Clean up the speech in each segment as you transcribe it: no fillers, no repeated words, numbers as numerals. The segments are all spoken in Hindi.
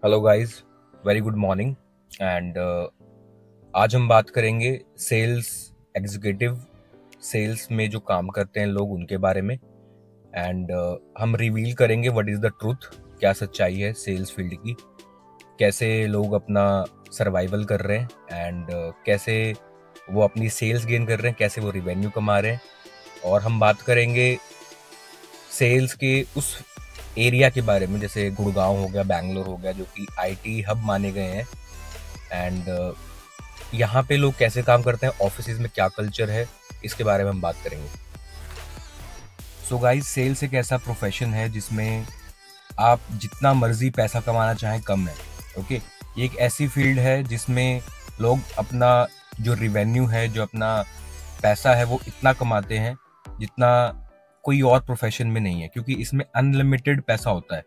Hello guys, very good morning. And आज हम बात करेंगे सेल्स एग्जीक्यूटिव, सेल्स में जो काम करते हैं लोग उनके बारे में। एंड हम रिवील करेंगे व्हाट इज़ द ट्रूथ, क्या सच्चाई है सेल्स फील्ड की, कैसे लोग अपना सर्वाइवल कर रहे हैं एंड कैसे वो अपनी सेल्स गेन कर रहे हैं, कैसे वो रिवेन्यू कमा रहे हैं। और हम बात करेंगे सेल्स के उस एरिया के बारे में, जैसे गुड़गांव हो गया, बैंगलोर हो गया, जो कि आईटी हब माने गए हैं। एंड यहाँ पे लोग कैसे काम करते हैं, ऑफिस में क्या कल्चर है, इसके बारे में हम बात करेंगे। सो गाइस, सेल्स एक ऐसा प्रोफेशन है जिसमें आप जितना मर्जी पैसा कमाना चाहें कम है। ओके, ये एक ऐसी फील्ड है जिसमें लोग अपना जो रिवेन्यू है, जो अपना पैसा है, वो इतना कमाते हैं जितना कोई और प्रोफेशन में नहीं है, क्योंकि इसमें अनलिमिटेड पैसा होता है।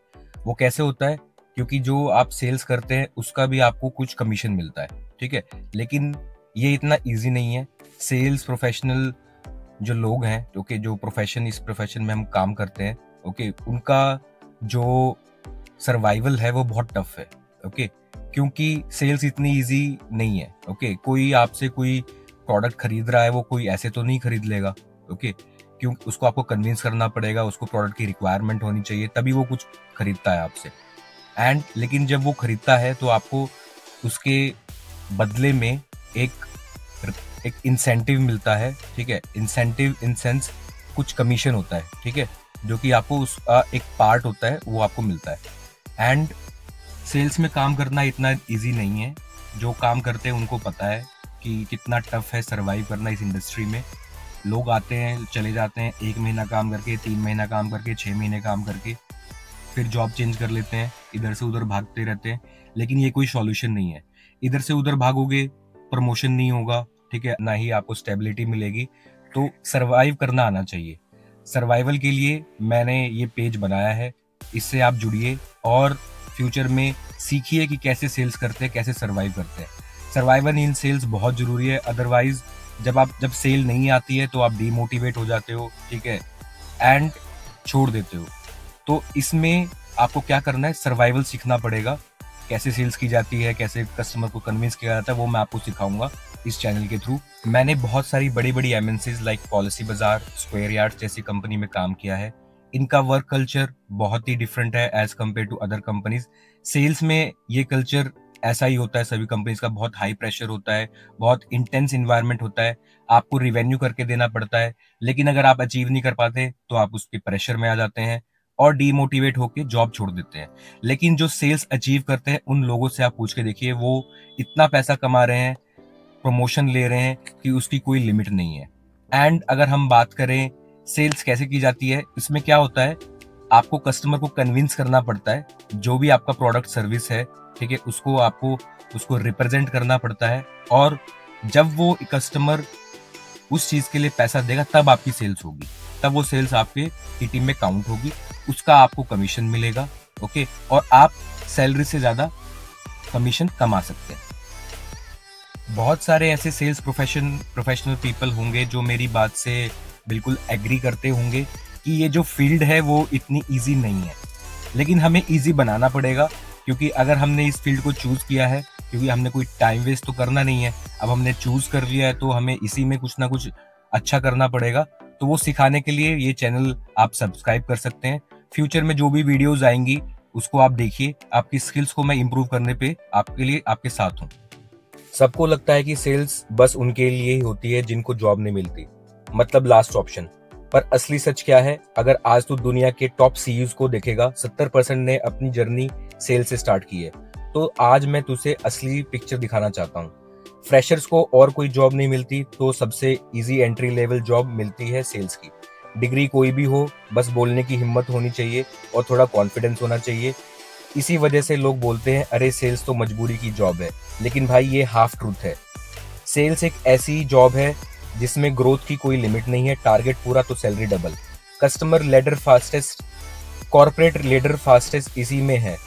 वो कैसे होता है? क्योंकि जो आप सेल्स करते हैं उसका भी आपको कुछ कमीशन मिलता है, ठीक है। लेकिन ये इतना इजी नहीं है। सेल्स प्रोफेशनल जो लोग हैं, ओके, जो प्रोफेशन, इस प्रोफेशन में हम काम करते हैं, ओके, उनका जो सर्वाइवल है वो बहुत टफ है। ओके, क्योंकि सेल्स इतनी इजी नहीं है। ओके, कोई आपसे कोई प्रोडक्ट खरीद रहा है, वो कोई ऐसे तो नहीं खरीद लेगा। ओके, क्यों? उसको आपको कन्विंस करना पड़ेगा, उसको प्रोडक्ट की रिक्वायरमेंट होनी चाहिए, तभी वो कुछ खरीदता है आपसे। एंड लेकिन जब वो खरीदता है तो आपको उसके बदले में एक एक इंसेंटिव मिलता है, ठीक है। इंसेंटिव इन सेंस कुछ कमीशन होता है, ठीक है, जो कि आपको उसका एक पार्ट होता है, वो आपको मिलता है। एंड सेल्स में काम करना इतना इजी नहीं है। जो काम करते हैं उनको पता है कि कितना टफ है सरवाइव करना इस इंडस्ट्री में। लोग आते हैं, चले जाते हैं, 1 महीना काम करके, 3 महीना काम करके, 6 महीने काम करके, फिर जॉब चेंज कर लेते हैं, इधर से उधर भागते रहते हैं। लेकिन ये कोई सॉल्यूशन नहीं है। इधर से उधर भागोगे, प्रमोशन नहीं होगा, ठीक है, ना ही आपको स्टेबिलिटी मिलेगी। तो सरवाइव करना आना चाहिए। सर्वाइवल के लिए मैंने ये पेज बनाया है, इससे आप जुड़िए और फ्यूचर में सीखिए कि कैसे सेल्स करते हैं, कैसे सर्वाइव करते हैं। सर्वाइवल इन सेल्स बहुत जरूरी है। अदरवाइज जब सेल नहीं आती है तो आप डीमोटिवेट हो जाते हो, ठीक है, एंड छोड़ देते हो। तो इसमें आपको क्या करना है, सर्वाइवल सीखना पड़ेगा। कैसे सेल्स की जाती है, कैसे कस्टमर को कन्विंस किया जाता है, वो मैं आपको सिखाऊंगा इस चैनल के थ्रू। मैंने बहुत सारी बड़ी बड़ी MNCs like Policybazaar, Square Yards जैसी कंपनी में काम किया है। इनका वर्क कल्चर बहुत ही डिफरेंट है as compare to other companies. Sales में ये कल्चर ऐसा ही होता है, सभी कंपनीज का बहुत हाई प्रेशर होता है, बहुत इंटेंस इन्वायरमेंट होता है, आपको रिवेन्यू करके देना पड़ता है। लेकिन अगर आप अचीव नहीं कर पाते तो आप उसके प्रेशर में आ जाते हैं और डीमोटिवेट होकर जॉब छोड़ देते हैं। लेकिन जो सेल्स अचीव करते हैं उन लोगों से आप पूछ के देखिए, वो इतना पैसा कमा रहे हैं, प्रमोशन ले रहे हैं कि उसकी कोई लिमिट नहीं है। एंड अगर हम बात करें सेल्स कैसे की जाती है, इसमें क्या होता है, आपको कस्टमर को कन्विंस करना पड़ता है। जो भी आपका प्रोडक्ट सर्विस है, ठीक है, उसको रिप्रेजेंट करना पड़ता है। और जब वो कस्टमर उस चीज के लिए पैसा देगा तब आपकी सेल्स होगी, तब वो सेल्स आपके की टीम में काउंट होगी, उसका आपको कमीशन मिलेगा। ओके, और आप सैलरी से ज्यादा कमीशन कमा सकते हैं। बहुत सारे ऐसे सेल्स प्रोफेशनल पीपल होंगे जो मेरी बात से बिल्कुल एग्री करते होंगे कि ये जो फील्ड है वो इतनी इजी नहीं है। लेकिन हमें इजी बनाना पड़ेगा, क्योंकि अगर हमने इस फील्ड को चूज किया है, क्योंकि हमने कोई टाइम वेस्ट तो करना नहीं है, अब हमने चूज कर लिया है तो हमें इसी में कुछ ना कुछ अच्छा करना पड़ेगा। तो वो सिखाने के लिए ये चैनल आप सब्सक्राइब कर सकते हैं। फ्यूचर में जो भी वीडियोस आएंगी उसको आप देखिए। आपकी स्किल्स को मैं इंप्रूव करने पे आपके लिए आपके साथ हूँ। सबको लगता है कि सेल्स बस उनके लिए ही होती है जिनको जॉब नहीं मिलती, मतलब लास्ट ऑप्शन। पर असली सच क्या है? अगर आज तो दुनिया के टॉप सीईओज को देखेगा, 70% ने अपनी जर्नी सेल से स्टार्ट की है। तो आज मैं तुझे असली पिक्चर दिखाना चाहता हूँ। फ्रेशर्स को और कोई जॉब नहीं मिलती तो सबसे इजी एंट्री लेवल जॉब मिलती है सेल्स की। डिग्री कोई भी हो, बस बोलने की हिम्मत होनी चाहिए और थोड़ा कॉन्फिडेंस होना चाहिए। इसी वजह से लोग बोलते हैं, अरे सेल्स तो मजबूरी की जॉब है। लेकिन भाई, ये हाफ ट्रूथ है। सेल्स एक ऐसी जॉब है जिसमें ग्रोथ की कोई लिमिट नहीं है। टारगेट पूरा तो salary double. Customer ladder fastest, corporate ladder fastest इसी में है।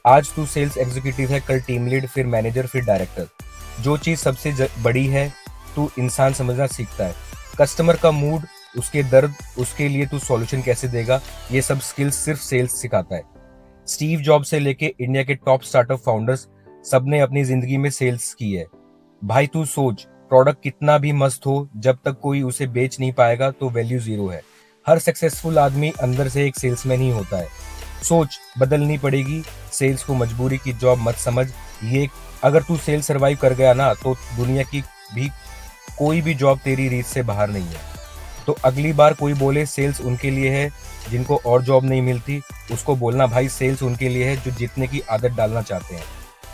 आज तू सेल्स एग्जीक्यूटिव है, कल टीम लीड, फिर मैनेजर, फिर डायरेक्टर। जो चीज सबसे बड़ी है, तू इंसान समझना सीखता है। कस्टमर का मूड, उसके दर्द, उसके लिए तू सॉल्यूशन कैसे देगा, ये सब स्किल्स सिर्फ सेल्स सिखाता है। स्टीव जॉब से लेके इंडिया के टॉप स्टार्टअप फाउंडर्स सबने अपनी जिंदगी में सेल्स की है। भाई तू सोच, प्रोडक्ट कितना भी मस्त हो, जब तक कोई उसे बेच नहीं पाएगा तो वैल्यू जीरो है। हर सक्सेसफुल आदमी अंदर से एक सेल्समैन ही होता है। सोच बदलनी पड़ेगी, सेल्स को मजबूरी की जॉब मत समझ। ये अगर तू सेल्स सर्वाइव कर गया ना, तो दुनिया की भी कोई भी जॉब तेरी रीच से बाहर नहीं है। तो अगली बार कोई बोले सेल्स उनके लिए है जिनको और जॉब नहीं मिलती, उसको बोलना भाई सेल्स उनके लिए है जो जीतने की आदत डालना चाहते हैं।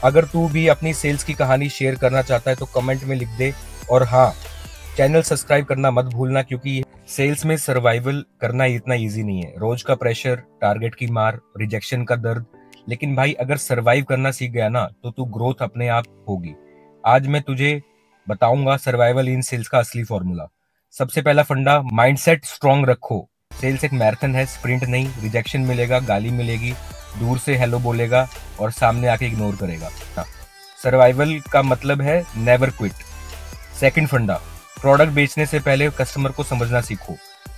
अगर तू भी अपनी सेल्स की कहानी शेयर करना चाहता है तो कमेंट में लिख दे। और हाँ, चैनल सब्सक्राइब करना मत भूलना, क्योंकि सेल्स में सर्वाइवल करना इतना इजी नहीं है। रोज का प्रेशर, टारगेट की मार, रिजेक्शन का दर्द, लेकिन भाई अगर सर्वाइव करना सीख गया ना तो तू ग्रोथ अपने आप होगी। आज मैं तुझे बताऊंगा सर्वाइवल इन सेल्स का असली फॉर्मूला। सबसे पहला फंडा, माइंडसेट स्ट्रांग रखो। सेल्स एक मैराथन है, स्प्रिंट नहीं। रिजेक्शन मिलेगा, गाली मिलेगी, दूर से हेलो बोलेगा और सामने आके इग्नोर करेगा। सर्वाइवल का मतलब है नेवर क्विट। सेकंड फंडा, प्रोडक्ट बेचने से पहले कस्टमर को समझना सीखो।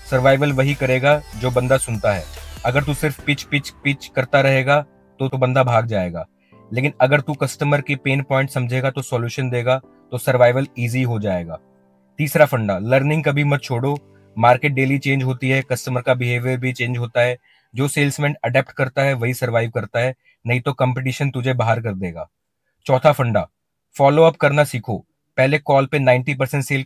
सर्वाइवल वही करेगा जो बंदा सुनता है। अगर तू सिर्फ पिच पिच पिच करता रहेगा तो बंदा भाग जाएगा, लेकिन अगर तू कस्टमर के पेन पॉइंट समझेगा तो सॉल्यूशन देगा, तो सर्वाइवल इजी हो जाएगा। तीसरा फंडा, लर्निंग कभी मत छोड़ो। मार्केट डेली चेंज होती है, कस्टमर का बिहेवियर भी चेंज होता है। जो सेल्समैन अडेप्ट करता है वही सर्वाइव करता है, नहीं तो कंपटीशन तुझे बाहर कर देगा। चौथा फंडा, फॉलो अप करना सीखो। पहले कॉल पे 90% सेल